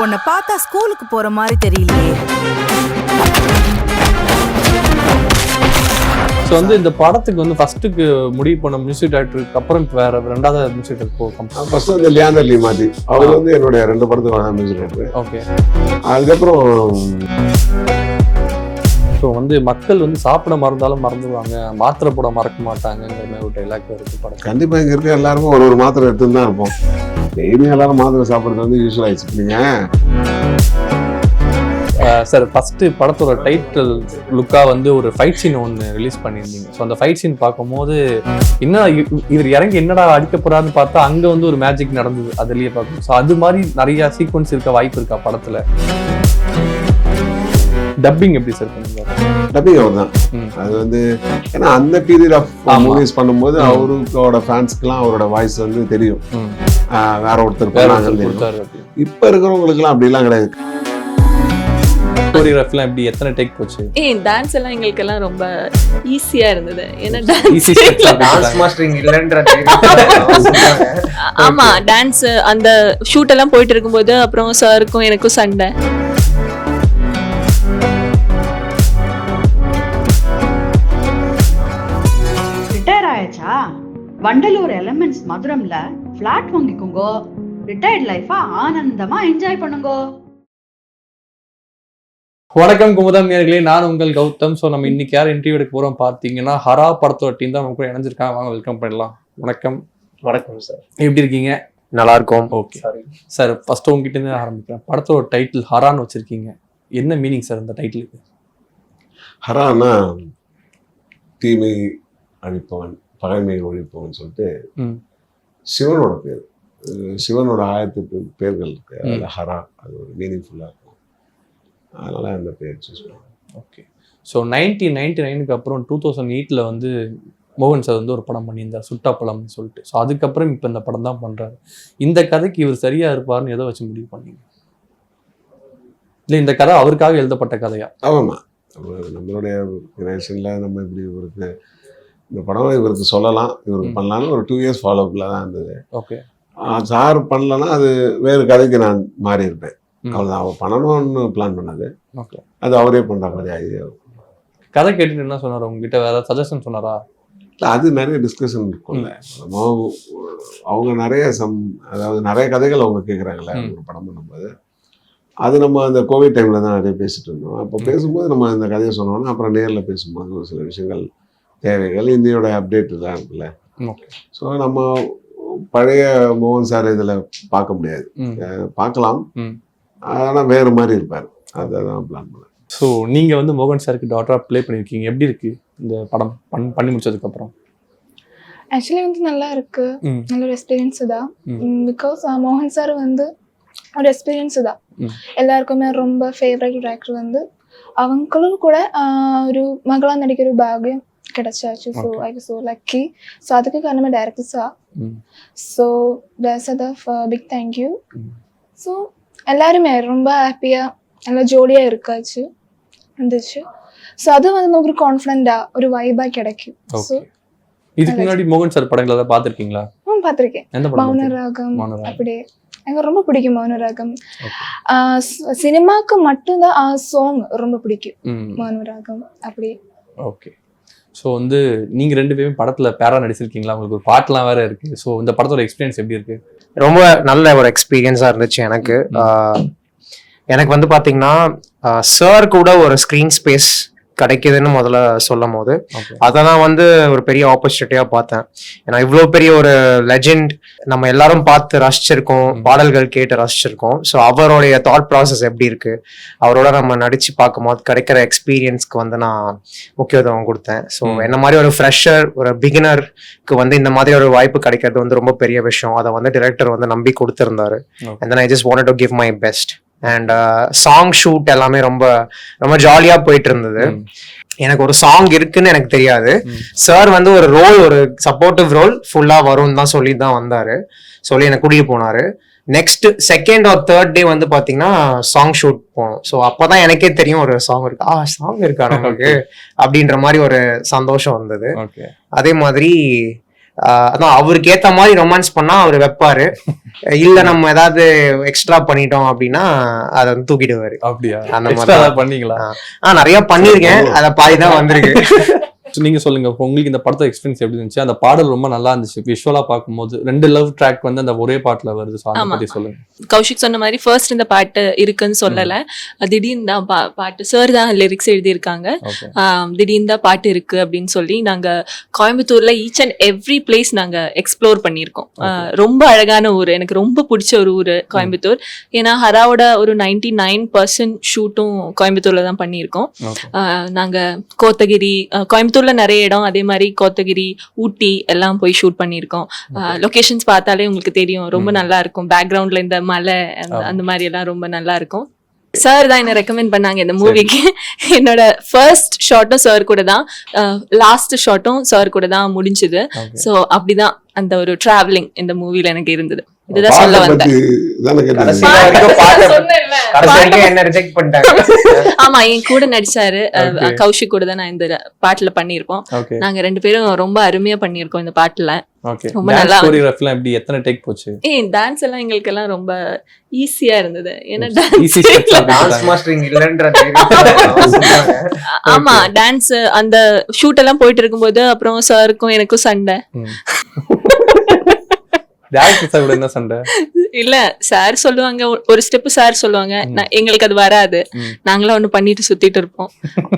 உன்னை பார்த்தா ஸ்கூலுக்கு போற மாதிரி தெரியலையே. ஸோ வந்து இந்த படத்துக்கு வந்து ஃபர்ஸ்ட்டுக்கு முடிவு பண்ண மியூசிக் டைரக்டருக்கு அப்புறம் இப்போ வேற ரெண்டாவது மியூசிக் டைரக்டர் போகும். ஃபர்ஸ்ட் வந்து லியாண்டர் லீ மாத்தி அவர் வந்து என்னுடைய 2 படத்துக்கு மியூசிக் டைரக்டர். ஓகே. அதுக்கப்புறம் ஸோ வந்து மக்கள் வந்து சாப்பிட மறந்தாலும் மறந்துடுவாங்க, மாத்திரை போட மறக்க மாட்டாங்கிற மாதிரி ஒரு டைலாக் இருக்கு படம். கண்டிப்பா இங்க இருக்க எல்லாருமே ஒரு மாத்திரை எடுத்துன்னு தான் இருப்போம். டெய்லியும் எல்லாரும் மாத்திரை சாப்பிட்றது வந்து யூஸ்வல் ஆயிடுச்சு. நீங்க சார் ஃபர்ஸ்ட் படத்தோட டைட்டில் லுக்கா வந்து ஒரு ஃபைட் சீன் ஒன்று ரிலீஸ் பண்ணியிருந்தீங்க. ஸோ அந்த ஃபைட் சீன் பார்க்கும்போது என்ன இவர் இறங்கி என்னடா அடிக்க போறான்னு பார்த்தா அங்கே வந்து ஒரு மேஜிக் நடந்தது அதுலயே பார்க்கணும். ஸோ அது மாதிரி நிறைய சீக்வன்ஸ் இருக்க வாய்ப்பு இருக்கா படத்துல? டப்பிங் எப்படி சார் பண்ணுங்க? டப்பிங் அவர் தான். அது வந்து ஏன்னா அந்த பீரியட் ஆஃப் மூவிஸ் பண்ணும்போது அவரோட ஃபேன்ஸ்க்குலாம் அவரோட வாய்ஸ் வந்து தெரியும், வேற ஒருத்தர் பண்ணாங்க. இப்ப இருக்கிறவங்களுக்குலாம் அப்படிலாம் கிடையாது. கோரியோகிராஃபிலாம் எப்படி எத்தனை டேக் போச்சு? டான்ஸ் எல்லாம் எங்களுக்கு எல்லாம் ரொம்ப ஈஸியா இருந்தது. ஏன்னா டான்ஸ் மாஸ்டரிங் இல்லன்ற ஆமா, டான்ஸ் அந்த ஷூட் எல்லாம் போயிட்டு இருக்கும்போது அப்புறம் சாருக்கும் எனக்கும் சண்டை. ரிட்டையர் ஆயாச்சா? வண்டலூர் எலமெண்ட்ஸ் மதுரம்ல பிளாட் வாங்கிக்கோங்க. ரிட்டையர்ட் லைஃபா ஆனந்தமா என்ஜாய் பண்ணுங்க. வணக்கம் குமுதம் நேயர்களே, நான் உங்கள் கௌதம். ஸோ நம்ம இன்னைக்கு யார் இன்டர்வியூ எடுக்க போறோம் பார்த்தீங்கன்னா ஹரா படத்தோட டீம் தான் நம்ம கூட இணைஞ்சிருக்காங்க. வாங்க வெல்கம் பண்ணலாம். வணக்கம். வணக்கம் சார், எப்படி இருக்கீங்க? நல்லா இருக்கும். ஓகே சார், ஃபர்ஸ்ட் உங்ககிட்ட இருந்து ஆரம்பிக்கிறேன். படத்தோட டைட்டில் ஹரான்னு வச்சிருக்கீங்க, என்ன மீனிங் சார் இந்த டைட்டிலுக்கு? ஹரானா தீமை அழிப்பவன், பகைமை ஒழிப்பவன் சொல்லிட்டு சிவனோட பேர். சிவனோட 1008 பேர்கள் இருக்கு, அதில் ஹரா அது ஒரு மீனிங்ஃபுல்லாக இருக்கும். அதனால அந்த பேர் சூஸ் பண்ணுவோம். ஓகே. ஸோ 1999க்கு அப்புறம் 2008 வந்து மோகன் சார் வந்து ஒரு படம் பண்ணியிருந்தார், சுட்டாப்பழம்னு சொல்லிட்டு. ஸோ அதுக்கப்புறம் இப்போ இந்த படம் தான் பண்ணுறாரு. இந்த கதைக்கு இவர் சரியா இருப்பார்னு எதை வச்சு முடிவு பண்ணீங்க? இல்லை இந்த கதை அவருக்காக எழுதப்பட்ட கதையா? ஆமாம்மா, நம்மளுடைய ஜெனரேஷனில் நம்ம இப்படி இவருக்கு இந்த படம் இவருக்கு சொல்லலாம், இவருக்கு பண்ணலான்னு ஒரு 2 இயர்ஸ் ஃபாலோஅப்பில் தான் இருந்தது. ஓகே. சார் பண்ணலன்னா அது வேறு கதைக்கு நான் மாறி இருப்பேன். அவ்வளோதான், அவர் பண்ணணும்னு பிளான் பண்ணது. ஓகே. அது அவரே பண்ணுற மாதிரி ஐடியா. கதை கேட்டுட்டு என்ன சொன்னார் உங்ககிட்ட? வேற சஜஷன் சொன்னாரா? இல்லை, அது நிறைய டிஸ்கஷன் இருக்கும்ல. அவங்க நிறைய அதாவது நிறைய கதைகள் அவங்க கேட்குறாங்கல்ல ஒரு படம் பண்ணும்போது. அது நம்ம அந்த கோவிட் டைமில் தான் நிறைய பேசிட்டு இருந்தோம். அப்போ பேசும்போது நம்ம இந்த கதையை சொன்னோன்னா அப்புறம் நேரில் பேசும்போது ஒரு சில விஷயங்கள் தேவைகள் இந்தியோட அப்டேட் தான் இருக்குல்ல. ஓகே. ஸோ நம்ம பழைய மோகன் சார் இதில் பார்க்க முடியாது, பார்க்கலாம், ஆனால் வேறு மாதிரி இருப்பார். அதை தான் பிளான் பண்ணேன். ஸோ நீங்கள் வந்து மோகன் சாருக்கு டாட்டராக ப்ளே பண்ணியிருக்கீங்க. எப்படி இருக்கு இந்த படம் பண்ணி முடிச்சதுக்கப்புறம்? ஆக்சுவலி வந்து நல்லா இருக்கு, நல்ல ஒரு எக்ஸ்பீரியன்ஸ் தான். பிகாஸ் மோகன் சார் வந்து ஒரு எக்ஸ்பீரியன்ஸ் தான். எல்லாருக்குமே ரொம்ப ஃபேவரட் ஒரு ஆக்டர் வந்து அவங்களும் கூட ஒரு மகளாக நடிக்கிற ஒரு பாகியம் கிடைச்சாச்சு. So I was so lucky. So அதுக்கு காரணமே director sir. So there's big thank you. So எல்லாருமே ரொம்ப ஹாப்பியாக நல்லா ஜோலியாக இருக்காச்சு இருந்துச்சு. ஸோ அது வந்து நமக்கு ஒரு கான்ஃபிடென்ட்டாக ஒரு வைபாக கிடைக்கும். ஸோ இதுக்கு முன்னாடி மோகன் சார் படங்கள் ஏதாவது பார்த்துருக்கீங்களா? பார்த்துருக்கேன். மௌனராகம் அப்படியே எனக்கு ரொம்ப பிடிக்கும். மௌனராகம் சினிமாவுக்கு மட்டும்தான் சாங் ரொம்ப பிடிக்கும். மௌனராகம் அப்படியே. ஓகே. ஸோ வந்து நீங்கள் 2 பேரும் படத்தில் பேரா நடிச்சிருக்கீங்களா? உங்களுக்கு ஒரு பாட்டெலாம் வேற இருக்கு. ஸோ இந்த படத்தோட எக்ஸ்பீரியன்ஸ் எப்படி இருக்கு? ரொம்ப நல்ல ஒரு எக்ஸ்பீரியன்ஸாக இருந்துச்சு எனக்கு. எனக்கு வந்து பார்த்தீங்கன்னா சார் கூட ஒரு ஸ்க்ரீன் ஸ்பேஸ் கிடைக்குதுன்னு முதல்ல சொல்லும் போது அதெல்லாம் வந்து ஒரு பெரிய ஆப்பர்ச்சுனிட்டியாக பார்த்தேன். ஏன்னா இவ்வளோ பெரிய ஒரு லெஜெண்ட் நம்ம எல்லாரும் பார்த்து ரசிச்சிருக்கோம், பாடல்கள் கேட்டு ரசிச்சிருக்கோம். ஸோ அவருடைய தாட் ப்ராசஸ் எப்படி இருக்கு, அவரோட நம்ம நடிச்சு பார்க்கும்போது கிடைக்கிற எக்ஸ்பீரியன்ஸ்க்கு வந்து நான் முக்கியத்துவம் கொடுத்தேன். ஸோ என்ன மாதிரி ஒரு ஃப்ரெஷர், ஒரு பிகினருக்கு வந்து இந்த மாதிரி ஒரு வாய்ப்பு கிடைக்கிறது வந்து ரொம்ப பெரிய விஷயம். அதை வந்து டிரெக்டர் வந்து நம்பி கொடுத்துருந்தாரு. And then I just wanted to give my best. And song shoot எல்லாமே ரொம்ப ரொம்ப ஜாலியா போயிட்டு இருந்தது. எனக்கு ஒரு சாங் இருக்குன்னு எனக்கு தெரியாது. சார் வந்து ஒரு ரோல், ஒரு சப்போர்ட்டிவ் ரோல் ஃபுல்லா வரும்னு தான் சொல்லி தான் வந்தாரு. சொல்லி எனக்கு கூட்டிட்டு போனாரு. நெக்ஸ்ட் 2nd or 3rd டே வந்து பாத்தீங்கன்னா சாங் ஷூட் போனோம். ஸோ அப்பதான் எனக்கே தெரியும் ஒரு சாங் இருக்கு, சாங் இருக்கா நமக்கு அப்படின்ற மாதிரி ஒரு சந்தோஷம் வந்தது. அதே மாதிரி அதான் அவருக்கு ஏத்த மாதிரி ரொமான்ஸ் பண்ணா அவர் வைப்பாரு, இல்ல நம்ம ஏதாவது எக்ஸ்ட்ரா பண்ணிட்டோம் அப்படின்னா அதை வந்து தூக்கிடுவாரு. அப்படியா? அந்த Extra மாதிரி ஏதாவது பண்ணீங்களா? நிறைய பண்ணிருக்கேன், அத பாதி தான் வந்திருக்கு. நீங்க சொல்லுங்க, உங்களுக்கு இந்த படத்தை எக்ஸ்பீரியன்ஸ் எப்படி இருந்துச்சு? அந்த பாடல் ரொம்ப நல்லா இருந்துச்சு விஷுவலா பார்க்கும்போது. 2 லவ் ட்ராக் வந்து அந்த ஒரே பாட்டுல வருது. So, அதை ஆமா. பத்தி சொல்லுங்க. கௌஷிக் சொன்ன மாதிரி ஃபர்ஸ்ட் இந்த பாட்டு இருக்குன்னு சொல்லல, திடீர்னு தான் பாட்டு சார் தான் லிரிக்ஸ் எழுதியிருக்காங்க. Okay. திடீர்னு தான் பாட்டு இருக்கு அப்படின்னு சொல்லி நாங்க கோயம்புத்தூர்ல ஈச் அண்ட் எவ்ரி பிளேஸ் நாங்க எக்ஸ்ப்ளோர் பண்ணியிருக்கோம். ரொம்ப அழகான ஊர், எனக்கு ரொம்ப பிடிச்ச ஒரு ஊர் கோயம்புத்தூர். ஏன்னா ஹராவோட ஒரு 99% ஷூட்டும் கோயம்புத்தூர்ல தான் பண்ணியிருக்கோம். Okay. நாங்க கோத்தகிரி, கோயம்புத்தூர்ல நிறைய இடம், அதே மாதிரி கோத்தகிரி, ஊட்டி எல்லாம் போய் ஷூட் பண்ணியிருக்கோம். லொகேஷன்ஸ் பார்த்தாலே உங்களுக்கு தெரியும், ரொம்ப நல்லா இருக்கும். பேக்ரவுண்ட்ல இந்த மலை அந்த மாதிரி எல்லாம் ரொம்ப நல்லா இருக்கும். சார் தான் என்ன ரெக்கமெண்ட் பண்ணாங்க இந்த மூவிக்கு. என்னோட ஃபர்ஸ்ட் ஷாட்டும் சார் கூட தான், லாஸ்ட் ஷாட்டும் சார் கூட தான் முடிஞ்சது. Okay. ஸோ அப்படிதான் அந்த ஒரு டிராவலிங் இந்த மூவில எனக்கு இருந்தது. இதுதான் சொல்ல பாட்டை வந்தேன். பத்தி தானே கேட்டீங்க. கடைசி வரைக்கும் பாட்டு சொன்னேன்ல. கடைசி வரைக்கும் என்ன ரிஜெக்ட் பண்ணிட்டாங்க. ஆமா, என் கூட நடிச்சாரு Okay. கௌஷிக் கூட தான் நான் இந்த பாட்டுல பண்ணியிருப்போம். Okay. நாங்க 2 பேரும் ரொம்ப அருமையா பண்ணியிருக்கோம் இந்த பாட்டுல. Okay. ரொம்ப Dance நல்லா choreography-லாம் எப்படி, எத்தனை டேக் போச்சு? டான்ஸ் எல்லாம் எங்களுக்கு எல்லாம் ரொம்ப ஈஸியா இருந்தது. ஏன்னா Easy steps ஆ டான்ஸ் கொடுத்தாங்க. மாஸ்டரிங் இல்லன்றது. ஆமா, டான்ஸ் அந்த ஷூட் எல்லாம் போயிட்டு இருக்கும்போது அப்புறம் சாருக்கும் எனக்கும் சண்டை. டேரக்டர் சார் கூட என்ன சண்டை? இல்ல, சார் சொல்லுவாங்க ஒரு ஸ்டெப், சார் சொல்லுவாங்க, எங்களுக்கு அது வராது. நாங்களாம் ஒண்ணு பண்ணிட்டு சுத்திட்டு இருப்போம்.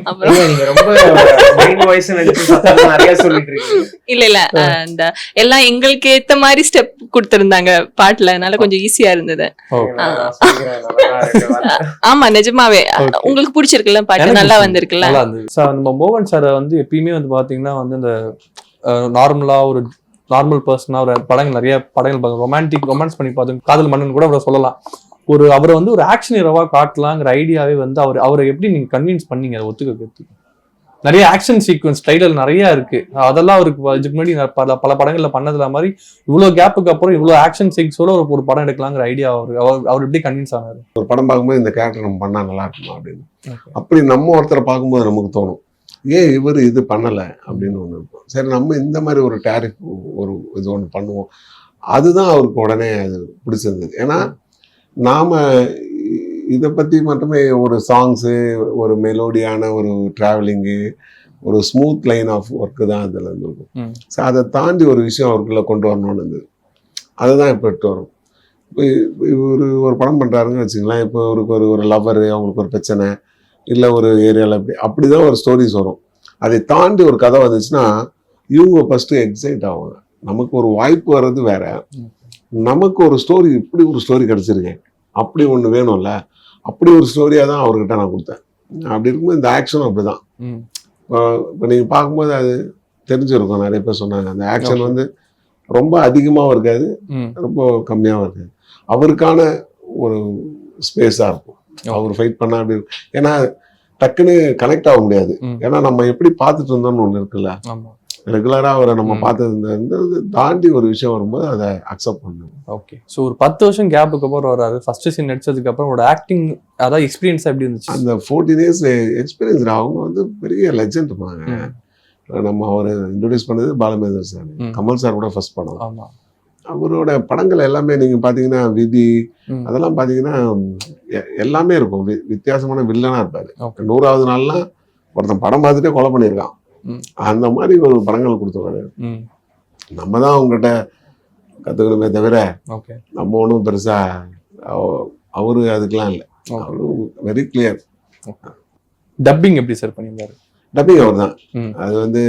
அப்புறம் நீங்க ரொம்ப மைண்ட் வாய்ஸ் நினைச்சு சத்தமா நிறைய சொல்லிட்டு இருக்கீங்க. இல்ல அந்த எல்லாம் எங்களுக்கு ஏத்த மாதிரி ஸ்டெப் கொடுத்திருந்தாங்க பாட்டுல, அதனால கொஞ்சம் ஈஸியா இருந்தது. ஆமா, நிஜமாவே உங்களுக்கு பிடிச்சிருக்குல்ல பாட்டு, எனக்கு நல்லா பிடிச்சது. வந்திருக்குல்ல. நல்லா இருந்தது. சார் நம்ம மோகன் சாரை வந்து எப்பயுமே வந்து பாத்தீங்கன்னா வந்து இந்த நார்மலா ஒரு நார்மல் பர்சனா ஒரு நிறைய படங்கள் ரொமான்ஸ் பண்ணி பார்த்தோம். காதல் மன்னன் கூட அவரை சொல்லலாம். அவரை வந்து ஒரு ஆக்ஷன் ஹீரோவா காட்டலாங்கிற ஐடியாவே வந்து அவரை எப்படி நீங்க கன்வின்ஸ் பண்ணீங்க அதை ஒத்துக்க? நிறைய ஆக்ஷன் சீக்வன்ஸ் ட்ரைலர் நிறைய இருக்கு. அதெல்லாம் அவருக்கு இதுக்கு முன்னாடி பல படங்கள்ல பண்ணதுல மாதிரி இவ்வளவு கேப்புக்கு அப்புறம் இவ்வளவு ஆக்ஷன் சீக்ஸோட ஒரு படம் எடுக்கலாங்கிற ஐடியா அவர் எப்படி கன்வின்ஸ் ஆனாரு? ஒரு படம் பார்க்கும்போது இந்த கேரக்டர் நம்ம பண்ணா நல்லா இருக்குமா அப்படின்னு. அப்படி நம்ம ஒருத்தரை பார்க்கும்போது நமக்கு தோணும், ஏன் இவர் இது பண்ணலை அப்படின்னு ஒன்று இருக்கும். சரி, நம்ம இந்த மாதிரி ஒரு டேரிஃப் ஒரு இது ஒன்று பண்ணுவோம். அதுதான் அவருக்கு உடனே அது பிடிச்சிருந்தது. ஏன்னா நாம் இதை பற்றி மட்டுமே ஒரு சாங்ஸு, ஒரு மெலோடியான ஒரு ட்ராவலிங்கு, ஒரு ஸ்மூத் லைன் ஆஃப் ஒர்க்கு தான் அதில் இருந்திருக்கும். ஸோ அதை தாண்டி ஒரு விஷயம் அவருக்குள்ளே கொண்டு வரணும்னு இருந்தது. அதுதான் இப்போ எடுத்து வரும். இப்போ இவர் ஒரு படம் பண்ணுறாருன்னு வச்சுங்களேன். இப்போ அவருக்கு ஒரு லவ்வரு, அவங்களுக்கு ஒரு பிரச்சனை, இல்லை ஒரு ஏரியாவில் அப்படிதான் ஒரு ஸ்டோரிஸ் வரும். அதை தாண்டி ஒரு கதை வந்துச்சுன்னா இவங்க ஃபஸ்ட்டு எக்ஸைட் ஆவாங்க. நமக்கு ஒரு வாய்ப்பு வர்றது வேற, நமக்கு ஒரு ஸ்டோரி, இப்படி ஒரு ஸ்டோரி கிடச்சிருக்கேன், அப்படி ஒன்று வேணும்ல, அப்படி ஒரு ஸ்டோரியாக தான் அவர்கிட்ட நான் கொடுத்தேன். அப்படி இருக்கும்போது இந்த ஆக்ஷனும் அப்படி தான். இப்போ நீங்கள் பார்க்கும்போது அது தெரிஞ்சிருக்கும். நிறைய பேர் சொன்னாங்க அந்த ஆக்ஷன் வந்து ரொம்ப அதிகமாகவும் இருக்காது, ரொம்ப கம்மியாகவும் இருக்காது. அவருக்கான ஒரு ஸ்பேஸாக இருக்கும். அவர் ஃபைட் பண்ணா அப்படி இருக்கும். ஏன்னா டக்குன்னு கனெக்ட் ஆக முடியாது. ஏன்னா நம்ம எப்படி பார்த்துட்டு இருந்தோம்னு ஒன்று இருக்குல்ல, ரெகுலராக அவரை நம்ம பார்த்து தாண்டி ஒரு விஷயம் வரும்போது அதை அக்செப்ட் பண்ணணும். ஓகே. ஸோ ஒரு 10 வருஷம் கேப்புக்கு அப்புறம் வராரு. ஃபர்ஸ்ட் சீன் நடிச்சதுக்கு அப்புறம் ஒரு ஆக்டிங் அதாவது எக்ஸ்பீரியன்ஸ் எப்படி இருந்துச்சு? அந்த 14 இயர்ஸ் எக்ஸ்பீரியன்ஸ். அவங்க வந்து பெரிய லெஜெண்ட் இருப்பாங்க. நம்ம அவரை இன்ட்ரோடியூஸ் பண்ணது பாலமேந்தர் சார், கமல் சார் கூட ஃபர்ஸ்ட் படம். ஆமாம். அவரோட படங்கள் எல்லாமே நீங்கள் பார்த்தீங்கன்னா விதி அதெல்லாம் பார்த்தீங்கன்னா எல்லாமே இருக்கும். வித்தியாசமான வில்லனாக இருப்பார். 100வது நாள்லாம் ஒருத்தன் படம் பார்த்துட்டே கொலை பண்ணியிருக்கான். அந்த மாதிரி ஒரு படங்கள் கொடுத்தவர். நம்ம தான் அவங்ககிட்ட கற்றுக்கணுமே தவிர நம்ம ஒன்றும் பெருசாக அவரு அதுக்கெலாம் இல்லை. அவரு வெரி கிளியர். டப்பிங் எப்படி சார் பண்ணியிருந்தாரு? டப்பிங் அவர் தான். அது வந்து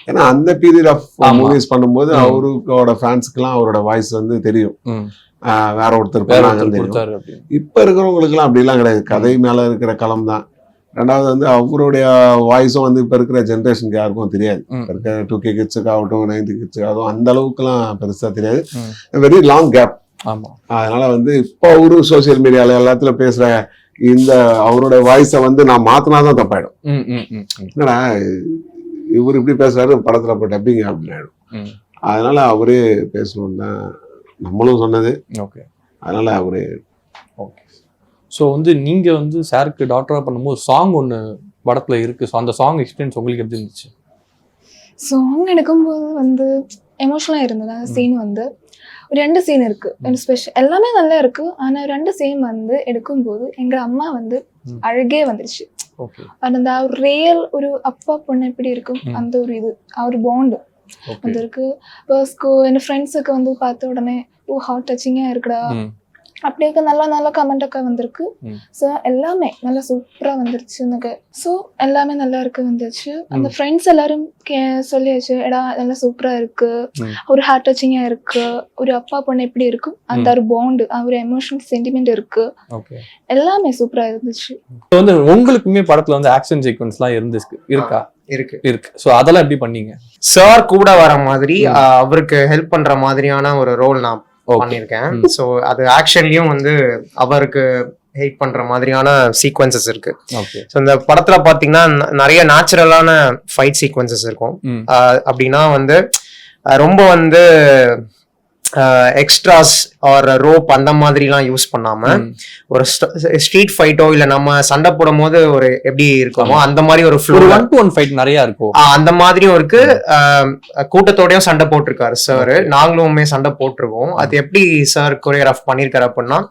ஏன்னா அந்த பீரியட் ஆஃப் மூவிஸ் பண்ணும்போது அவரோட ஃபேன்ஸுக்கெல்லாம் அவரோட வாய்ஸ் வந்து தெரியும், வேற ஒருத்தர் பண்ணாங்கன்னு தெரியும். இப்போ இருக்கிறவங்களுக்குலாம் அப்படிலாம் கிடையாது. கதை மேலே இருக்கிற களம் தான். ரெண்டாவது வந்து அவருடைய வாய்ஸும் வந்து இப்போ இருக்கிற ஜென்ரேஷனுக்கு யாருக்கும் தெரியாது. இப்போ இருக்க 2K கிட்ஸுக்காகட்டும் 90 கிட்ஸுக்காகட்டும் அந்த அளவுக்குலாம் பெருசாக தெரியாது. Very long gap. ஆமாம். அதனால வந்து இப்போ அவரு சோசியல் மீடியாவில் எல்லாத்துலையும் பேசுகிற இந்த அவரோட வாய்ஸை வந்து நான் மாற்றினாதான் தப்பாயிடும். என்னடா இவர் இப்படி பேசுறாரு, படத்தில் இப்போ டப்பிங் அப்படின்னு ஆயிடும். அதனால அவரே பேசணும்னு தான் நம்மளும் சொன்னது. ஓகே. அதனால அவரே. ஓகே. ஸோ வந்து நீங்கள் வந்து சாருக்கு டாக்டராக பண்ணும்போது சாங் ஒன்று படத்தில் இருக்குது. ஸோ அந்த சாங் எக்ஸ்பீரியன்ஸ் உங்களுக்கு எப்படி இருந்துச்சு? சாங் எடுக்கும்போது வந்து எமோஷனலாக இருந்தது அந்த சீன் வந்து. ஒரு 2 சீன் இருக்கு ஸ்பெஷல், எல்லாமே நல்லா இருக்கு. ஆனால் 2 சீன் வந்து எடுக்கும்போது எங்கள் அம்மா வந்து அழுகே வந்துருச்சு. அந்த ஒரு ரியல் ஒரு அப்பா பொண்ணு எப்படி இருக்கும் அந்த ஒரு இது ஒரு பாண்டு வந்திருக்கு. என் ஃப்ரெண்ட்ஸுக்கு வந்து பார்த்த உடனே ஹார்ட் டச்சிங்காக இருக்குடா அப்படி இருக்க நல்ல நல்ல கமெண்டொക്കെ வந்திருக்கு. ஸோ எல்லாமே நல்லா சூப்பராக வந்துருச்சு எனக்கு. ஸோ எல்லாமே நல்லா இருக்கு வந்துருச்சு. அந்த ஃப்ரெண்ட்ஸ் எல்லாரும் சொல்லியாச்சு, எடா நல்லா சூப்பராக இருக்கு, ஒரு ஹார்ட் டச்சிங்காக இருக்கு, ஒரு அப்பா பொண்ணு எப்படி இருக்கும் அந்த ஒரு பாண்டு, ஒரு எமோஷனல் சென்டிமெண்ட் இருக்கு, எல்லாமே சூப்பராக இருந்துச்சு. வந்து உங்களுக்குமே படத்துல வந்து ஆக்ஷன் சீக்வன்ஸ்லாம் இருக்கா? இருக்கு. சோ அதெல்லாம் எப்படி பண்ணீங்க? சார் கூட வர மாதிரி அவருக்கு ஹெல்ப் பண்ற மாதிரியான ஒரு ரோல் நான் பண்ணிருக்கேன். சோ அது ஆக்ஷன்லயும் வந்து அவருக்கு ஹெல்ப் பண்ற மாதிரியான சீக்வன்சஸ் இருக்கு. சோ இந்த படத்துல பாத்தீங்கன்னா நிறைய நேச்சுரலான ஃபைட் சீக்வன்சஸ் இருக்கும். அப்படின்னா வந்து ரொம்ப வந்து எக்ஸ்ட்ராஸ் ஆர் ரோப் அந்த மாதிரிலாம் யூஸ் பண்ணாம ஒரு ஸ்ட்ரீட் ஃபைட்டோ இல்ல நம்ம சண்டை போடும் போது ஒரு எப்படி இருக்குமோ அந்த மாதிரி ஒரு 1-to-1 ஃபைட் நிறைய இருக்கும். அந்த மாதிரியும் இருக்கு. கூட்டத்தோடயும் சண்டை போட்டிருக்காரு சார், நாங்களுமே சண்டை போட்டிருக்கோம். அது எப்படி சார் கொரியோகிராஃப் பண்ணிருக்காரு அப்படின்னா,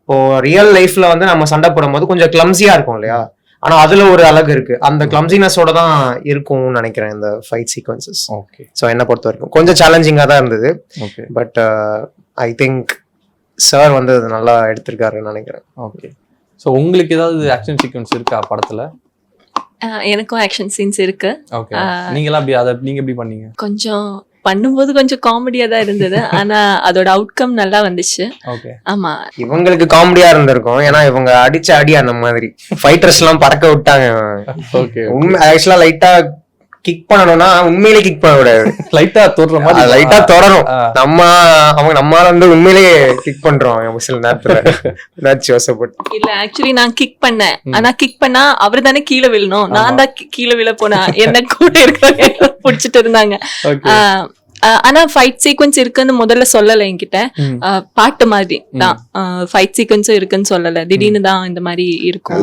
இப்போ ரியல் லைஃப்ல வந்து நம்ம சண்டை போடும் போது கொஞ்சம் கிளம்ஸியா இருக்கும் இல்லையா, ஆனா அதுல ஒரு அழகு இருக்கு. அந்த கிளம்ஸினஸோட தான் இருக்கும்னு நினைக்கிறேன் இந்த ஃபைட் சீக்வன்சஸ். ஓகே. ஸோ என்ன பொறுத்த வரைக்கும் கொஞ்சம் சேலஞ்சிங்கா தான் இருந்தது. Okay. But I think sir வந்து அது நல்லா எடுத்திருக்காருன்னு நினைக்கிறேன். ஓகே. ஸோ உங்களுக்கு ஏதாவது ஆக்ஷன் சீக்வன்ஸ் இருக்கா படத்துல? எனக்கும் ஆக்ஷன் சீன்ஸ் இருக்கு. ஓகே. நீங்களாம் அப்படி அதை நீங்க எப்படி பண்ணீங்க? கொஞ்சம் பண்ணும்போது கொஞ்சம் காமெடியா தான் இருந்தது, ஆனா அதோட அவுட்கம் நல்லா வந்துச்சு. ஓகே. ஆமா, இவங்களுக்கு காமெடியா இருந்திருக்கும், ஏன்னா இவங்க அடிச்ச அடி அந்த மாதிரி ஃபைட்டர்ஸ் எல்லாம் பறக்க விட்டாங்க. ஓகே. உண்மை ஆக்சுவலா லைட்டா கிக் பண்ணணும்னா உண்மையிலே கிக் பண்ண விடாது, லைட்டா தொடுற மாதிரி லைட்டா தொடரும். நம்மளால வந்து உண்மையிலேயே கிக் பண்றோம் சில நேரத்துல யோசப்பட்டு. இல்ல ஆக்சுவலி நான் கிக் பண்ணேன், ஆனா கிக் பண்ணா அவரு தானே கீழே விழணும், நான் தான் கீழே விழ போனா என்ன கூட இருக்கிறவங்க புடிச்சிட்டு இருந்தாங்க. ஆனா ஃபைட் சீக்வன்ஸ் இருக்குன்னு முதல்ல சொல்லல என்கிட்ட, பாட்டு மாதிரி தான் ஃபைட் சீக்வன்ஸும் இருக்குன்னு சொல்லல, திடீர்னு தான் இந்த மாதிரி இருக்கும்.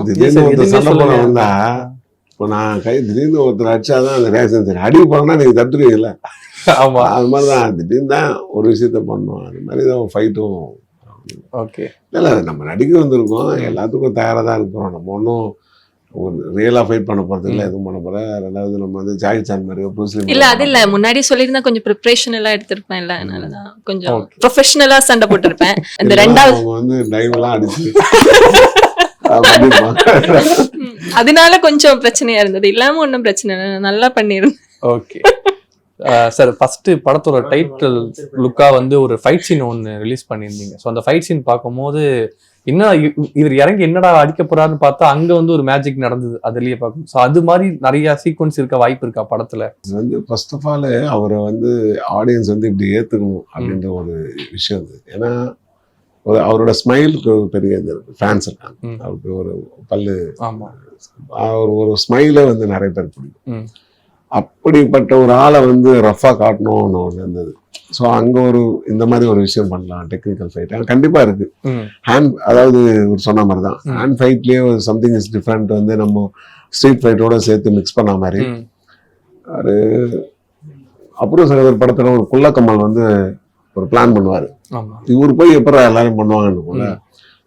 இப்போ நான் திடீர்னு ஒருத்தர் அடிச்சாதான் அந்த ரேஷன் தெரியும், அடி போனா நீங்க தட்டுருவீங்கல்ல. ஆமா, அது மாதிரிதான் திடீர்னு தான் ஒரு விஷயத்த பண்ணோம். அது மாதிரிதான் ஃபைட்டும். ஓகே. இல்ல நம்ம நடிக்க வந்திருக்கோம், எல்லாத்துக்கும் தயாரா தான் இருக்கிறோம். நம்ம ஒன்றும் ஒரு ரியலா ஃபைட் பண்ண போறது இல்லை, எதுவும் பண்ண போற. ரெண்டாவது நம்ம வந்து ஜாக்கி சான் மாதிரியோ ப்ரூஸ்லி இல்ல, அது இல்ல, முன்னாடியே சொல்லியிருந்தா கொஞ்சம் ப்ரிப்பரேஷன் எல்லாம் எடுத்திருப்பேன் இல்ல, அதனாலதான் கொஞ்சம் ப்ரொஃபஷனலா சண்டை போட்டிருப்பேன். இந்த ரெண்டாவது வந்து டைவ் எல்லாம் அடிச்சு அதனால கொஞ்சம் பிரச்சனையா இருந்தது, இல்லாம ஒன்னும் பிரச்சனை இல்லை, நல்லா பண்ணிருந்தேன். ஓகே சார், ஃபர்ஸ்ட் படத்தோட டைட்டில் லுக்கா வந்து ஒரு ஃபைட் சீன் ஒன்று ரிலீஸ் பண்ணியிருந்தீங்க. ஸோ அந்த ஃபைட் சீன் பார்க்கும்போது என்ன இவர் இறங்கி என்னடா அடிக்க போறாருன்னு பார்த்தா அங்க வந்து ஒரு மேஜிக் நடந்தது, அதுலயே பார்க்கணும். ஸோ அது மாதிரி நிறைய சீக்வன்ஸ் இருக்க வாய்ப்பு இருக்கா படத்துல? வந்து ஃபர்ஸ்ட் ஆஃப் ஆல் அவரை வந்து ஆடியன்ஸ் வந்து இப்படி ஏத்துக்கணும் அப்படின்ற ஒரு விஷயம் இருந்தது. ஏன்னா அவரோட ஸ்மைலுக்கு ஒரு பெரிய ஃபேன்ஸ் இருக்காங்க. அவருக்கு ஒரு பல்லு, ஒரு ஸ்மைலே வந்து நிறைய பேர் பிடிக்கும். அப்படிப்பட்ட ஒரு ஆளை வந்து ரஃபா காட்டணும்னு ஒன்று இருந்தது. ஸோ அங்கே இந்த மாதிரி ஒரு விஷயம் பண்ணலாம், டெக்னிக்கல் ஃபைட் கண்டிப்பா இருக்கு. ஹேண்ட், அதாவது சொன்ன மாதிரி தான் ஹேண்ட் ஃபைட்லேயே ஒரு சம்திங் இஸ் டிஃப்ரெண்ட் வந்து நம்ம ஸ்ட்ரீட் ஃபைட்டோட சேர்த்து மிக்ஸ் பண்ண மாதிரி. ஒரு அப்புறம் சகோதரர் படத்துல ஒரு குள்ளக்கம்மல் வந்து ஒரு பிளான் பண்ணுவாரு, இவர் போய் எப்போ எல்லாரும் பண்ணுவாங்கன்னு போல.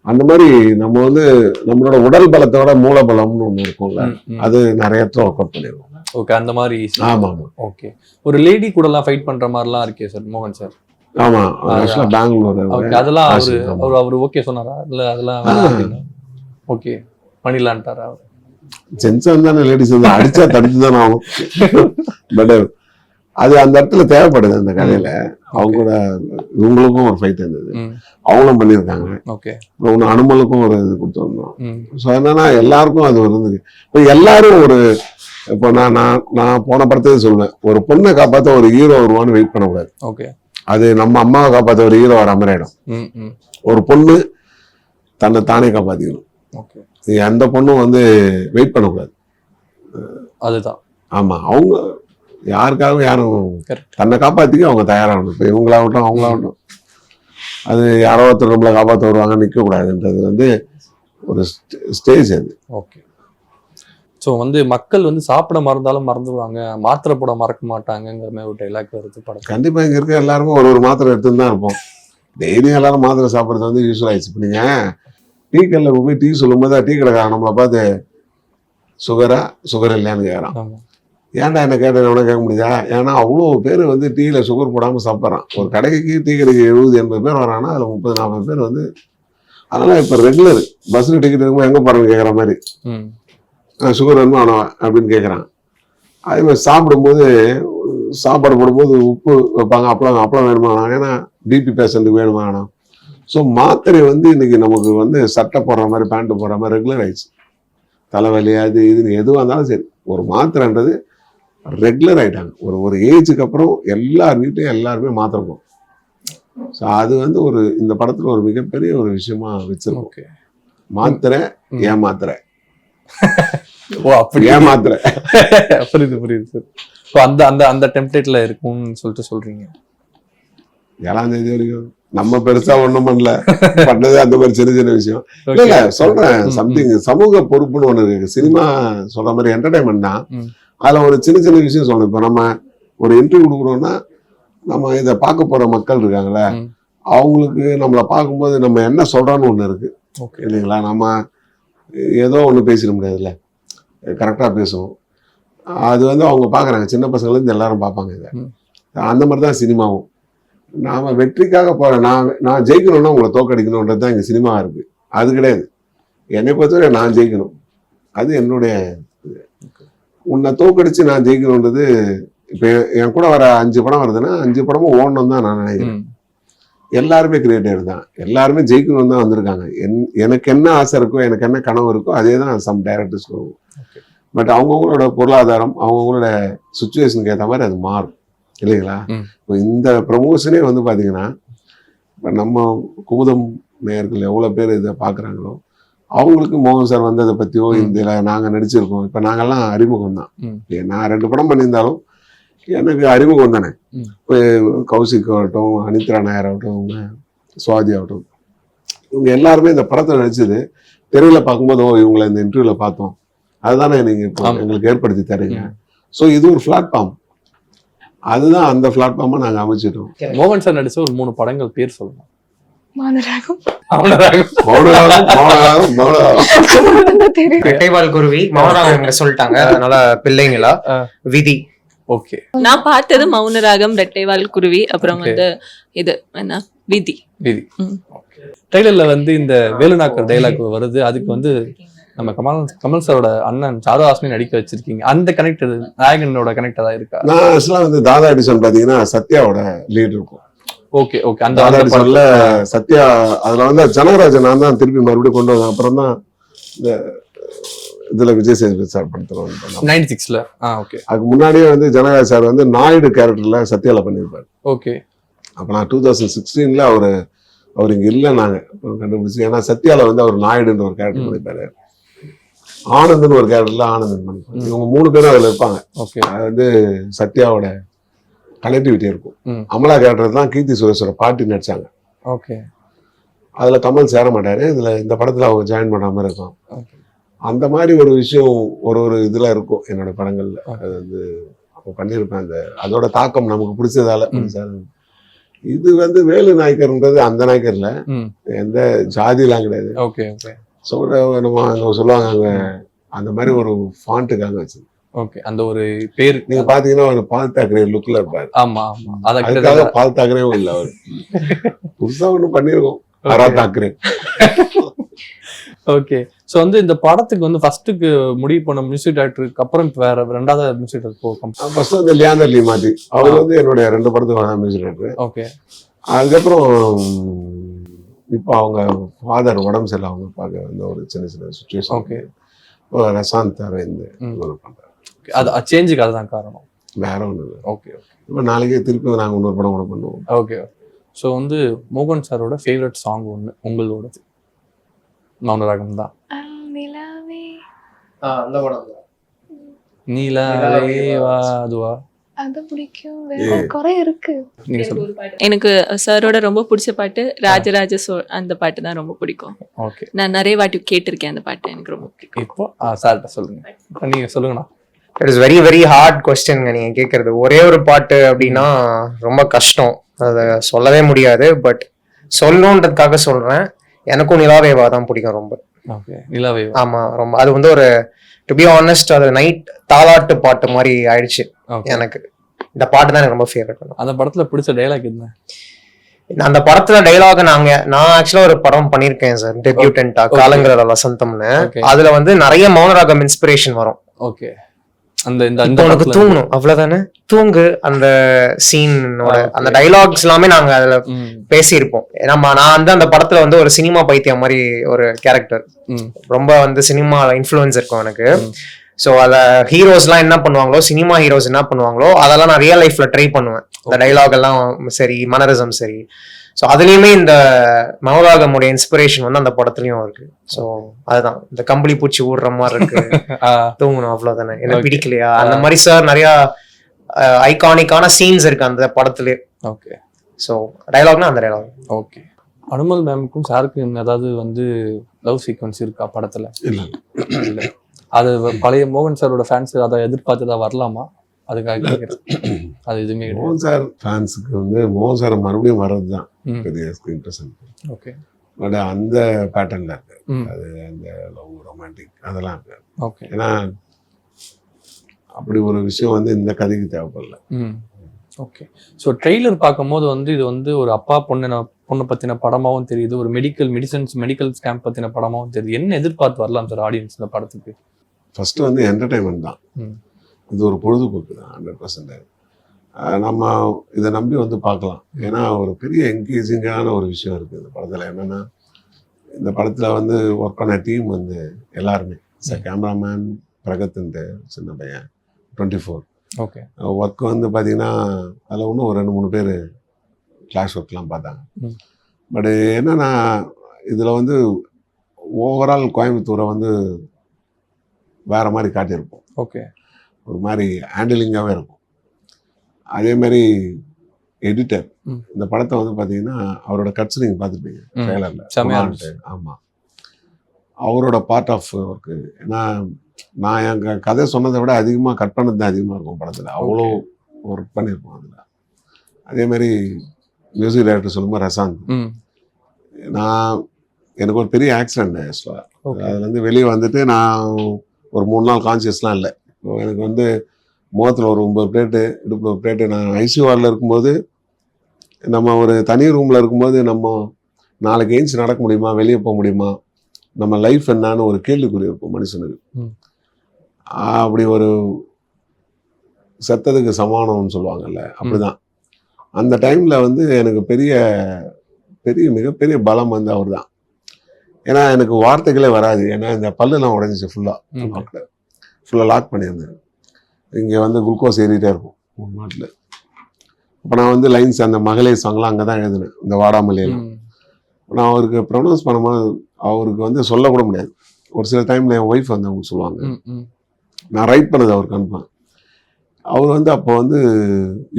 அந்த மாதிரி நம்ம வந்து நம்மளோட உடல் பலத்தோட மூல பலம்னு ஒண்ணு இருக்கும்ல, அது நிறைய இடத்துல ஒர்க் அவுட் பண்ணிருக்கோம். ஓகே, அந்த மாதிரி. ஆமா ஆமா. ஓகே. ஒரு லேடி கூட எல்லாம் ஃபைட் பண்ற மாதிரிலாம் இருக்கே சார் மோகன் சார்? ஆமா, ஆக்சுவலா பெங்களூர். ஓகே, அதெல்லாம் அவர் ஓகே சொன்னாரா? இல்ல அதெல்லாம் ஓகே பண்ணிடலான்ட்டாரா? அவர் ஜென்ஸ் தானே, லேடிஸ் வந்து அடிச்சா தடுத்து தானே ஆகும். பட் அது அந்த இடத்துல தேவைப்படுது அந்த கதையில. அவங்க கூட இவங்களுக்கும் ஒரு ஃபைட் இருந்தது, அவங்களும் பண்ணியிருக்காங்க. ஓகே. ஒன்று அனுமலுக்கும் ஒரு இது கொடுத்துருந்தோம். ஸோ என்னன்னா எல்லாருக்கும் அது இருந்தது. இப்போ எல்லாரும் ஒரு இப்போ நான் போன படத்தையே சொல்லுவேன், ஒரு பொண்ணை காப்பாற்ற ஒரு ஹீரோ வருவான்னு வெயிட் பண்ணக்கூடாது. ஓகே. அது நம்ம அம்மாவை காப்பாற்ற ஒரு ஹீரோ வர மாதிரி ஆயிடும். ஒரு பொண்ணு தன்னை தானே காப்பாத்திக்கணும். ஓகே. எந்த பொண்ணும் வந்து வெயிட் பண்ணக்கூடாது. அதுதான். ஆமா, அவங்க யாருக்காகவும் யாரும் தன்னை காப்பாத்திக்க அவங்க தயாராகணும். இப்போ இவங்களாகட்டும் அவங்களாகட்டும், அது யாரோ ஒருத்தர் நம்மளை காப்பாற்ற வருவாங்க, நிற்க கூடாதுன்றது வந்து ஒரு ஸ்டேஜ் அது. ஓகே. ஸோ வந்து மக்கள் வந்து சாப்பிட மறந்தாலும் மறந்துடுவாங்க, மாத்திரை போட மறக்க மாட்டாங்கங்கிற மாதிரி ஒரு டைலாக் வருது படம். கண்டிப்பா இங்க இருக்க எல்லாருமே ஒரு மாத்திரை எடுத்துன்னு தான் இருப்போம். டெய்லியும் எல்லாரும் மாத்திரை சாப்பிட்றது வந்து யூஸ்வல் ஆயிடுச்சு. இப்போ நீங்க டீ கடையில் போய் டீ சொல்லும் போது டீ கடைக்காரன் நம்மளை பார்த்து சுகர் இல்லையான்னு கேட்குறான். ஏன்டா என்ன கேட்டேன் கேட்க முடியுதா? ஏன்னா அவ்வளோ பேர் வந்து டீயில் சுகர் போடாமல் சாப்பிட்றான். ஒரு கடைக்கு டீ கடைக்கு 70-80 பேர் வராங்கன்னா அதில் 30-40 பேர் வந்து, அதனால இப்போ ரெகுலர் பஸ்ஸில் டிக்கெட் இருக்கும்போது எங்கே போகிறேன்னு கேட்குற மாதிரி சுகர் வேணுமா வேணாம் அப்படின்னு கேட்குறான். அதே மாதிரி சாப்பிடும்போது சாப்பாடு போடும்போது உப்பு வைப்பாங்க, அப்பளம் வேணுமா வேணாம், ஏன்னா பிபி பேஷண்ட்டுக்கு வேணுமா வேணாம். ஸோ மாத்திரை வந்து இன்னைக்கு நமக்கு வந்து சட்டை போடுற மாதிரி பேண்ட்டு போடுற மாதிரி ரெகுலர் ஆயிடுச்சு. தலைவலி அது இதுன்னு எதுவாக இருந்தாலும் சரி ஒரு மாத்திரைன்றது ரெகுலர் ஆகிட்டாங்க. ஒரு ஏஜுக்கு அப்புறம் எல்லார் வீட்டையும் எல்லாருமே மாத்திரை போகும். ஸோ அது வந்து இந்த படத்தில் ஒரு மிகப்பெரிய ஒரு விஷயமா வச்சிருக்கோம். மாத்திரை ஏன் மாத்திரை ஓ அப்படி ஏமாத்துற புரியுது சார். ஸோ அந்த அந்த அந்த டெம்ப்ளேட்ல இருக்கும்னு சொல்றீங்க. 7ஆம் தேதி வரைக்கும் நம்ம பெருசா ஒண்ணும் பண்ணது அந்த மாதிரி சின்ன சின்ன விஷயம் இல்ல சொல்றேன். சம்திங் சமூக பொறுப்புன்னு ஒண்ணு இருக்கு. சினிமா சொல்ற மாதிரி என்டர்டைன்மெண்ட் தான். அதுல ஒரு சின்ன சின்ன விஷயம் சொல்லணும். இப்ப நம்ம ஒரு இன்டர்வியூ கொடுக்குறோம்னா நம்ம இதை பார்க்க போற மக்கள் இருக்காங்களே, அவங்களுக்கு நம்மளை பார்க்கும்போது நம்ம என்ன சொல்றோன்னு ஒண்ணு இருக்கு இல்லைங்களா? நம்ம ஏதோ ஒண்ணு பேசிட முடியாதுல்ல, கரெக்டா பேசுவோம். அது வந்து அவங்க பாக்குறாங்க, சின்ன பசங்கள்ல இருந்து எல்லாரும் பார்ப்பாங்க இதை. அந்த மாதிரிதான் சினிமாவும். நாம வெற்றிக்காக போறேன், நான் ஜெயிக்கணும்னா உங்களை தோக்கடிக்கணும்ன்றது தான் இங்க சினிமா இருக்கு. அது கிடையாது. என்னை பொறுத்தவரை நான் ஜெயிக்கணும், அது என்னுடைய. உன்னை தோக்கடிச்சு நான் ஜெயிக்கணும்ன்றது இப்ப என் கூட வர 5 படம் வருதுன்னா 5 படமும் ஓடணும் தான் நான் நினைக்கிறேன். எல்லாருமே கிரியேட்டர் தான், எல்லாருமே ஜெயிக்கணும்னு தான் வந்திருக்காங்க. எனக்கு என்ன ஆசை இருக்கோ, எனக்கு என்ன கனவு இருக்கோ அதே தான் சம் டைரக்டர்ஸ் சொல்லுவோம். பட் அவங்கவுங்களோட பொருளாதாரம் அவங்கவுங்களோட சுச்சுவேஷனுக்கு ஏற்ற மாதிரி அது மாறும் இல்லைங்களா? இப்போ இந்த ப்ரமோஷனே வந்து பார்த்தீங்கன்னா, இப்போ நம்ம குமுதம் நேயர்கள் எவ்வளோ பேர் இதை பார்க்குறாங்களோ அவங்களுக்கு மோகன் சார் வந்ததை பற்றியோ இதில் நாங்கள் நடிச்சிருக்கோம். இப்போ நாங்கள்லாம் அறிமுகம் தான். நான் 2 படம் பண்ணியிருந்தாலும் எனக்கு அறிமுகம் தானே. இப்போ கௌசிக் ஆகட்டும், அனித்ரா நாயர் ஆகட்டும், சுவாதி ஆகட்டும், இவங்க எல்லாருமே இந்த படத்தை நடிச்சது தெருவில் பார்க்கும்போது இவங்களை இந்த இன்டர்வியூவில் பார்த்தோம், அதுதானே நீங்க இப்போ எங்களுக்கு ஏற்படுத்தி தரீங்க. ஸோ இது ஒரு பிளாட்ஃபார்ம், அதுதான் அந்த பிளாட்ஃபார்மை நாங்கள் அமைச்சிட்டோம். மோகன் சார் நடிச்ச ஒரு 3 படங்கள் பேர் சொல்லணும். குருவி, மௌனராகம் சொல்லிட்டாங்க, அதனால பிள்ளைங்களா, விதி. ஓகே, நான் பார்த்தது மௌனராகம், ரெட்டைவால் குருவி, அப்புறம் வந்து இது என்ன விதி. ட்ரெய்லர்ல வந்து இந்த வேலுநாக்கர் டைலாக் வருது. அதுக்கு வந்து நம்ம கமல் சாரோட அண்ணன் சாருஹாசனை நடிக்க வச்சிருக்கீங்க. அந்த கனெக்ட் நாயகனோட கனெக்ட் தான் இருக்கா? நான் ஆக்சுவலா வந்து தாதா எடிசன் பாத்தீங்கன்னா சத்யாவோட லீட் இருக்கும். ஓகே ஓகே, அந்த தாதா எடிசன்ல சத்யா, அதுல வந்து ஜனகராஜன் நான் தான் திருப்பி மறுபடியும் கொண்டு வந்தேன். அப்புறம் தான் இந்த இதுல விஜய் சேதுபதி சார் படத்துல 96ல. ஓகே, அதுக்கு முன்னாடியே வந்து ஜனகராஜ் சார் வந்து நாயுடு கேரக்டர்ல சத்யால பண்ணியிருப்பாரு. ஓகே, அப்ப நான் 2016ல அவர் இங்க இல்லை, நாங்க கண்டுபிடிச்சு. ஏன்னா சத்யால வந்து அவர் நாயுடுன்ற ஒரு கேரக்டர் பண்ணிருப்பாரு, ஆனந்த்னு ஒரு கேரக்டர்ல ஆனந்தன் பண்ணிருப்பாரு. இவங்க 3 பேரும் அதுல இருப்பாங்க. ஓகே, அது வந்து சத்யாவோட கனெக்டிவிட்டி இருக்கும். அமலா கேரக்டர் தான் கீர்த்தி சுரேஷோட பாட்டி நடிச்சாங்க. ஓகே, அதுல கமல் சேர மாட்டாரு, இதுல இந்த படத்துல அவங்க ஜாயின் பண்ண மாதிரி இருக்கும். அந்த மாதிரி ஒரு விஷயம் ஒரு இதுல இருக்கும் என்னோட படங்கள்ல. அது வந்து அப்போ பண்ணியிருப்பேன். அதோட தாக்கம் நமக்கு பிடிச்சதால. இது வந்து வேலு நாயக்கர்ன்றது அந்த நாயக்கர்ல எந்த ஜாதிலாம் கிடையாது. ஓகே ஓகே, நம்ம அங்க சொல்லுவாங்க, அங்க அந்த மாதிரி ஒரு ஃபாண்ட்டுக்காக வச்சு. ஓகே, அந்த ஒரு பேர் நீங்க பாத்தீங்கன்னா ஒரு பால் தாக்கரே லுக்ல இருப்பாரு. ஆமா ஆமா, அதுக்காக பால் தாக்கரேவும் இல்லை, அவர் புதுசா ஒண்ணு பண்ணிருக்கோம், அரா தாக்கரே. ஓகே, ஸோ வந்து இந்த படத்துக்கு வந்து ஃபர்ஸ்ட்டுக்கு முடிவு பண்ண மியூசிக் டைரக்டருக்கு அப்புறம் இப்போ வேற 2வது மியூசிக் டைரக்டர் போகும். ஃபர்ஸ்ட் வந்து லியாண்டர் லீ மாட்டி, அவர் வந்து என்னுடைய 2 படத்துக்கு மியூசிக் டைரக்டர். ஓகே, அதுக்கப்புறம் இப்போ அவங்க ஃபாதர் உடம்பு சரியில்லை, அவங்க பார்க்க வந்து ஒரு சின்ன சின்ன சுச்சுவேஷன். ஓகே, ரசாந்த் அரவிந்த் பண்றாரு. அது சேஞ்சுக்கு அதுதான் காரணம், வேற ஒன்று இல்லை. ஓகே ஓகே, இப்போ நாளைக்கே திருப்பி நாங்கள் இன்னொரு படம் கூட பண்ணுவோம். ஓகே, ஸோ வந்து மோகன் சாரோட ஃபேவரட் சாங் ஒன்று உங்களோடது? மௌனராகம் தான். அந்த படம் நீலாவே வா அதுவா? அது பிடிக்கும். வேற குறை இருக்கு. நீங்க சொல்லுங்க. எனக்கு சாரோட ரொம்ப பிடிச்ச பாட்டு ராஜராஜ சோழ், அந்த பாட்டு தான் ரொம்ப பிடிக்கும். ஓகே. நான் நிறைய வாட்டி கேட்டிருக்கேன் அந்த பாட்டு, எனக்கு ரொம்ப பிடிக்கும். இப்போ சார்ட்ட சொல்லுங்க. நீங்க சொல்லுங்கண்ணா. It is very very hard கொஸ்டின்ங்க நீங்க கேட்கறது. ஒரே ஒரு பாட்டு அப்படின்னா ரொம்ப கஷ்டம், அதை சொல்லவே முடியாது. பட் சொல்லணுன்றதுக்காக சொல்றேன், எனக்கும் நிலாவேவா தான் பிடிக்கும் ரொம்ப. ஓகே. நிலாவேவா. ஆமா, ரொம்ப. அது வந்து ஒரு டு பி ஆனஸ்ட், அது நைட் தாலாட்டு பாட்டு மாதிரி ஆயிடுச்சு எனக்கு. இந்த பாட்டு தான் எனக்கு ரொம்ப ஃபேவரட். அந்த படத்துல பிடிச்ச டைலாக் என்ன? அந்த படத்துல டைலாக் நான் ஆக்சுவலா ஒரு படம் பண்ணிருக்கேன் சார், டெபியூட்டன்டா, காலங்கிற வசந்தம்னு. அதுல வந்து நிறைய மௌனராகம் இன்ஸ்பிரேஷன் வரும். ஓகே. அந்த உனக்கு தூங்கணும் அவ்வளவுதானே, தூங்கு, அந்த சீனோட அந்த டைலாக்ஸ் எல்லாமே நாங்க அதுல பேசியிருப்போம். நான் வந்து அந்த படத்துல வந்து ஒரு சினிமா பைத்தியம் மாதிரி ஒரு கேரக்டர், ரொம்ப வந்து சினிமா இன்ஃப்ளூயன்ஸ் இருக்கும் எனக்கு. ஸோ அத ஹீரோஸ் எல்லாம் என்ன பண்ணுவாங்களோ, சினிமா ஹீரோஸ் என்ன பண்ணுவாங்களோ அதெல்லாம் நான் ரியல் லைஃப்ல ட்ரை பண்ணுவேன். இந்த டைலாக் எல்லாம் சரி, மனரிசம் சரி. ஸோ அதுலயுமே இந்த மௌனராகமுடைய இன்ஸ்பிரேஷன் வந்து அந்த படத்துலயும் இருக்கு. ஸோ அதுதான், இந்த கம்பளி பூச்சி ஊடுற மாதிரி இருக்கு, தூங்கணும் அவ்வளவுதானே, என்ன பிடிக்கலையா, அந்த மாதிரி சார் நிறைய ஐகானிக்கான சீன்ஸ் இருக்கு அந்த படத்துலயே. ஓகே. ஸோ டைலாக்னா அந்த டைலாக். ஓகே. அனுமல் மேமுக்கும் சாருக்கும் ஏதாவது வந்து லவ் சீக்வன்ஸ் இருக்கா படத்துல? இல்ல. அது பழைய மோகன் சாரோட ஃபேன்ஸ் அதை எதிர்பார்த்ததா வரலாமா? அதுக்காக கேட்கிறேன். அது எதுவுமே மோகன் சார் ஃபேன்ஸுக்கு வந்து மோகன் சார் மறுபடியும் வர்றதுதான் பெரிய ஸ்கிரீன் பிரசன்ட். ஓகே. பட் அந்த பேட்டர்ன்ல இருக்கு, அது அந்த லவ் ரொமான்டிக் அதெல்லாம் இருக்கு. ஓகே. ஏன்னா அப்படி ஒரு விஷயம் வந்து இந்த கதைக்கு தேவைப்படல. ஓகே. ஸோ ட்ரெய்லர் பார்க்கும்போது வந்து இது வந்து ஒரு அப்பா பொண்ணை பத்தின படமாவும் தெரியுது, ஒரு மெடிக்கல் ஸ்கேம்ப் பத்தின படமாவும் தெரியுது. என்ன எதிர்பார்த்து வரலாம் சார் ஆடியன்ஸ் இந்த படத்துக்கு? ஃபர்ஸ்ட் வந்து என்டர்டைன்மெண்ட் தான், இது ஒரு பொழுதுபோக்கு தான் 100%. நம்ம இதை நம்பி வந்து பார்க்கலாம். ஏன்னா ஒரு பெரிய என்கேஜிங்கான ஒரு விஷயம் இருக்குது இந்த படத்தில். என்னென்னா, இந்த படத்தில் வந்து ஒர்க் பண்ண டீம் வந்து எல்லாருமே கேமராமேன் பிரகத்ன்ட்டு சின்ன பையன் 24. ஓகே. ஒர்க் வந்து பார்த்தீங்கன்னா அதில் இன்னும் ஒரு 2-3 பேர் கிளாஸ் ஒர்க்லாம் பார்த்தாங்க. பட் என்னென்னா, இதில் வந்து ஓவரால் கோயம்புத்தூரை வந்து வேறு மாதிரி காட்டியிருப்போம். ஓகே. ஒரு மாதிரி ஹேண்டிலிங்காகவே இருக்கும். அதே மாதிரி எடிட்டர் இந்த படத்தை வந்து பார்த்தீங்கன்னா அவரோட கட்ஸ் நீங்கள் பார்த்துருப்பீங்க ட்ரெய்லரில். ஆமாம், அவரோட பார்ட் ஆஃப் ஒர்க்கு. ஏன்னா நான் என் கதை சொன்னதை விட அதிகமாக கட் பண்ணது தான் அதிகமாக இருக்கும் படத்தில். அவ்வளோ ஒர்க் பண்ணியிருப்போம் அதில். அதே மாதிரி மியூசிக் டைரக்டர் சொல்லும்போது ரசாந்த், எனக்கு ஒரு பெரிய ஆக்சிடென்ட் ஆக்சுவலாக. அதுலேருந்து வெளியே வந்துட்டு நான் ஒரு 3 நாள் கான்சியஸ்லாம் இல்லை. எனக்கு வந்து முகத்தில் ஒரு 9 பிளேட்டு, இடுப்பில் ஒரு பிளேட்டு. நான் ஐசியூ வார்டில் இருக்கும்போது, நம்ம ஒரு தனி ரூமில் இருக்கும்போது நம்ம நாளைக்கு ஏஞ்சி நடக்க முடியுமா, வெளியே போக முடியுமா, நம்ம லைஃப் என்னான்னு ஒரு கேள்விக்குறி இருக்கும் மனுஷனுக்கு. அப்படி ஒரு செத்ததுக்கு சமானம்னு சொல்லுவாங்கல்ல, அப்படிதான். அந்த டைமில் வந்து எனக்கு மிகப்பெரிய பலம் வந்து அவர் தான். ஏன்னா எனக்கு வார்த்தைகளே வராது. ஏன்னா இந்த பல்லுலாம் உடஞ்சிச்சு, ஃபுல்லாக லாக் பண்ணியிருந்தேன். இங்கே வந்து குளுக்கோஸ் ஏறிட்டே இருக்கும் ஒரு நாட்டில். அப்போ நான் வந்து லைன்ஸ் அந்த மகளே சாங்லாம் அங்கே தான் எழுதினேன், இந்த வாடாமலையில். நான் அவருக்கு ப்ரொனவுன்ஸ் பண்ணும்போது அவருக்கு வந்து சொல்லக்கூட முடியாது. ஒரு சில டைமில் என் ஒய்ஃப் வந்து அவங்க சொல்லுவாங்க, நான் ரைட் பண்ணது அவருக்கு அனுப்பேன். அவர் வந்து அப்போ வந்து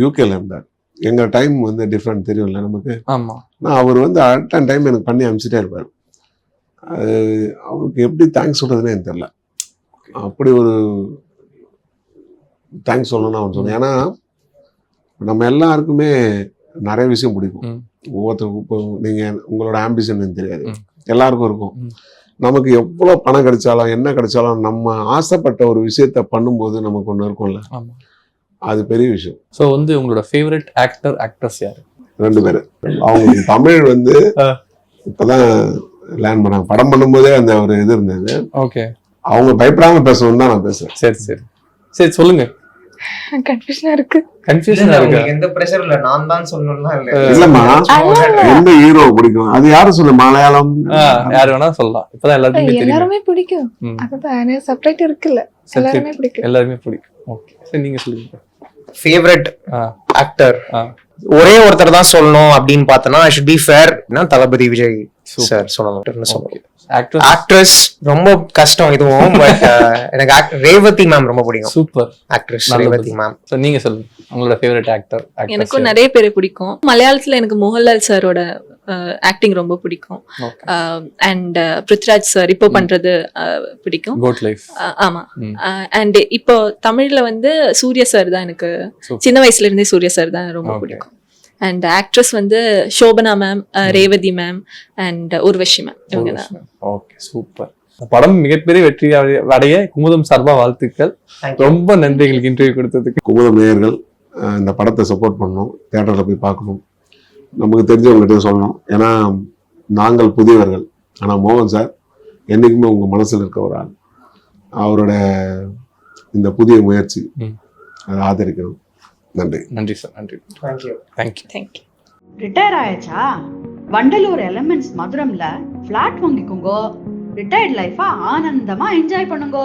யூகேல இருந்தார். எங்கள் டைம் வந்து டிஃப்ரெண்ட் தெரியும்ல நமக்கு. நான் அவர் வந்து அட் டைம் எனக்கு பண்ணி அனுப்பிச்சிட்டே இருப்பார். அது அவருக்கு எப்படி தேங்க்ஸ் சொல்கிறதுனே எனக்கு தெரியல. அப்படி ஒரு தேங்க்ஸ் சொல்லணும்னு அவன் சொன்னேன். ஏன்னா நம்ம எல்லாருக்குமே நிறைய விஷயம் பிடிக்கும். ஒவ்வொருத்தருக்கும் இப்போ நீங்கள் உங்களோட ஆம்பிஷன் எனக்கு தெரியாது, எல்லாருக்கும் இருக்கும். நமக்கு எவ்வளோ பணம் கிடைச்சாலும் என்ன கிடைச்சாலும் நம்ம ஆசைப்பட்ட ஒரு விஷயத்த பண்ணும்போது நமக்கு ஒன்று இருக்கும்ல, அது பெரிய விஷயம். ஸோ வந்து உங்களோட ஃபேவரட் ஆக்ட்ரஸ் யாரு? 2 பேர். அவங்க தமிழ் வந்து இப்போதான் லேர்ன் பண்ணாங்க. படம் பண்ணும்போதே அந்த ஒரு இது இருந்தது. ஓகே. அவங்க பயப்படாம பேசணும்னு தான் நான் பேசுறேன். சரி சொல்லுங்க. கன்ஃபியூஷனா இருக்கு. எந்த பிரஷர் இல்ல, நான் தான் சொல்லணும்னா இல்லம்மா, எந்த ஹீரோ பிடிக்கும் அது யாரும் சொல்லு, மலையாளம் யாரு வேணா சொல்லலாம். இப்பதான் எல்லாருமே பிடிக்கும். அதுதான் செப்பரேட் இருக்குல்ல, எல்லாருமே பிடிக்கும். ஓகே. சரி நீங்க சொல்லுங்க. ஃபேவரட் ஆக்டர் ஒரே ஒருத்தர் தான் சொல்லணும் அப்படின்னு பார்த்தோன்னா I should be fair Thalapathy Vijay sir சொல்லணும். ஆக்ட்ரஸ் ஆக்ட்ரஸ் ரொம்ப கஷ்டம் இதுவும், பட் எனக்கு ரேவதி மேம் ரொம்ப பிடிக்கும். Super actress Revathi ma'am. So நீங்க சொல்லுங்க உங்களோட ஃபேவரட் ஆக்டர். எனக்கும் நிறைய பேரை பிடிக்கும். மலையாளத்துல எனக்கு மோகன்லால் சாரோட ஆக்டிங் ரொம்ப பிடிக்கும். அண்ட் பிருத்விராஜ் சார் இப்போ பண்றது பிடிக்கும். Code life. ஆமா. அண்ட் இப்போ தமிழ்ல வந்து சூர்யா சார் தான் எனக்கு சின்ன வயசுல இருந்தே சூர்யா சார் தான் ரொம்ப பிடிக்கும். அண்ட் ஆக்ட்ரஸ் வந்து Shobana ma'am, Revathi ma'am and Urvashi ma'am, இவங்க தான். Okay super. படம் மிகப்பெரிய வெற்றி அடைய குமுதம் சார்பா வாழ்த்துக்கள். ரொம்ப நன்றி எங்களுக்கு இன்டர்வியூ கொடுத்ததுக்கு. குமுதம் நேயர்கள் இந்த படத்தை சப்போர்ட் பண்ணணும், தியேட்டரில் போய் பார்க்கணும், நமக்கு தெரிஞ்சவங்ககிட்ட சொல்லணும். ஏன்னா நாங்கள் புதியவர்கள், ஆனால் மோகன் சார் என்றைக்குமே உங்கள் மனசில் இருக்க ஒரு ஆள். அவரோட இந்த புதிய முயற்சி அதை ஆதரிக்கணும். நன்றி. நன்றி சார். நன்றி. தேங்க்யூ. தேங்க்யூ. தேங்க்யூ. ரிட்டையர் ஆயாச்சா? வண்டலூர் எலமெண்ட்ஸ் மதுரம்ல ஃபிளாட் வாங்கிக்கோங்க. ரிட்டையர்ட் லைஃபா ஆனந்தமா என்ஜாய் பண்ணுங்க.